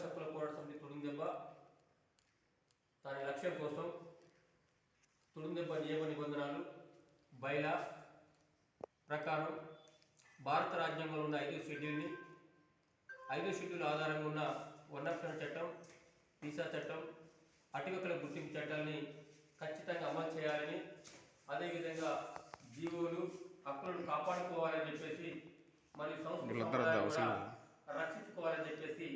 ఆదివాసీ హక్కుల పోరాట సమితి తుడుందెబ్బ దాని లక్ష్యం కోసం తుడుందెబ్బ నియమ నిబంధనలు బైలా ప్రకారం భారత రాజ్యాంగంలో ఉన్న 5వ షెడ్యూల్ని 5వ షెడ్యూల్ ఆధారంగా ఉన్న వనరక్షణ చట్టం, వీసా చట్టం, అటవీకుల గుర్తింపు చట్టాన్ని ఖచ్చితంగా అమలు చేయాలని, అదేవిధంగా జీవోలు హక్కులను కాపాడుకోవాలని చెప్పేసి మరియు సంస్కృతి రక్షించుకోవాలని చెప్పేసి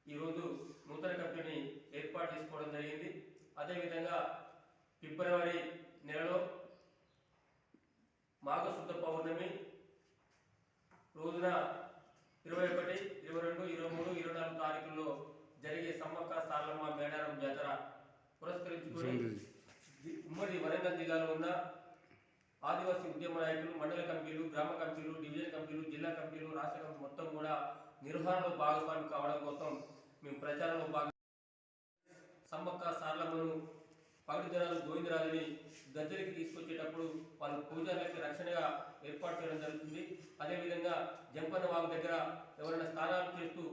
ఈరోజు నూతన కమిటీని ఏర్పాటు చేసుకోవడం జరిగింది. అదేవిధంగా ఫిబ్రవరి నెలలో మాఘశుద్ధ పౌర్ణమి రోజున 21, 22, 23, 24 తారీఖుల్లో జరిగే సమ్మక్క సారలమ్మ మేడారం జాతర పురస్కరించుకొని ఉమ్మడి వరంగల్ జిల్లాలో ఉన్న ఆదివాసీ ఉద్యమ నాయకులు, మండల కమిటీలు, గ్రామ కమిటీలు, డివిజన్ కమిటీలు, జిల్లా కమిటీలు, రాష్ట్ర కమిటీ మొత్తం కూడా నిర్వహణలో భాగస్వామి కావడం కోసం మేము ప్రచారంలో భాగంగా సమ్మక్క సారలమ్మను పగటిదనాలు గోవిందరాజుని గద్దెలకి తీసుకొచ్చేటప్పుడు వాళ్ళు పూజారులకి రక్షణగా ఏర్పాటు చేయడం జరుగుతుంది. అదేవిధంగా జంపన్న వాగు దగ్గర ఎవరైనా స్నానాలు చేస్తూ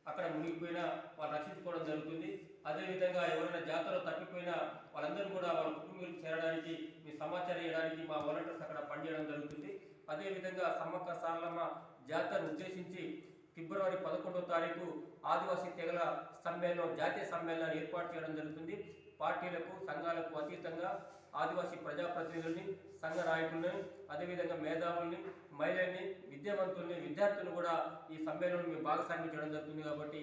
అక్కడ మునిగిపోయినా వాళ్ళు రక్షించుకోవడం జరుగుతుంది. అదేవిధంగా ఎవరైనా జాతరలో తప్పిపోయినా వాళ్ళందరూ కూడా వాళ్ళ కుటుంబాలకు చేరడానికి మీ సమాచారం ఇవ్వడానికి మా వాలంటీర్స్ అక్కడ పనిచేయడం జరుగుతుంది. అదేవిధంగా సమ్మక్క సారలమ్మ జాతరను ఉద్దేశించి ఫిబ్రవరి 11వ తారీఖు ఆదివాసీ తెగల సమ్మేళనం, జాతీయ సమ్మేళనాన్ని ఏర్పాటు చేయడం జరుగుతుంది. పార్టీలకు, సంఘాలకు అతీతంగా ఆదివాసీ ప్రజాప్రతినిధుల్ని, సంఘ నాయకుల్ని, అదేవిధంగా మేధావుల్ని, మహిళల్ని, విద్యావంతుల్ని, విద్యార్థులను కూడా ఈ సమ్మేళనం మేము భాగస్వామ్యం చేయడం జరుగుతుంది. కాబట్టి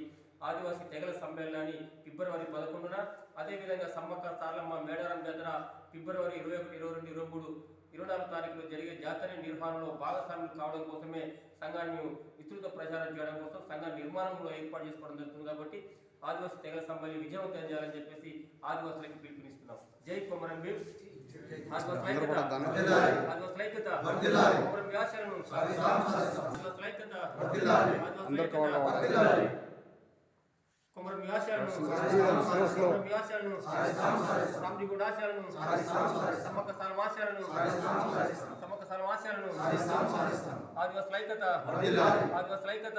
ఆదివాసీ తెగల సమ్మేళనాన్ని ఫిబ్రవరి 11న, అదేవిధంగా సమ్మక్క సారలమ్మ మేడారం జాతర ఫిబ్రవరి 21, 22, 23, 24 తారీఖులో జరిగే జాతర నిర్వహణలో భాగస్వామ్యం కావడం కోసమే సంఘాన్ని విస్తృత ప్రచారం చేయడం కోసం సంఘ నిర్మాణంలో ఏర్పాటు చేసుకోవడం జరుగుతుంది. కాబట్టి ఆదివాసీ తెగల సమ్మేళనం విజయవంతం చేయాలని చెప్పేసి ఆదివాసులకు పిలుపునిస్తున్నాం. జై కొమరం భీమ్. ఆదివాసుల ఐక్యత, ఆదివాసుల ఐక్యత, కొమరం వ్యాసాలను, ఆదివాసుల ఐక్యత, కొమరం వ్యాసాలను, కొమరం వ్యాసాలను, రామ్జీగూడ ఆశయాలను, సమ్మక్క సారలమ్మ ఆశయాలను, సమ్మక్క సారలమ్మ ఆశయాలను, ఆదివాసుల ఐక్యత, ఆదివాసుల ఐక్యత.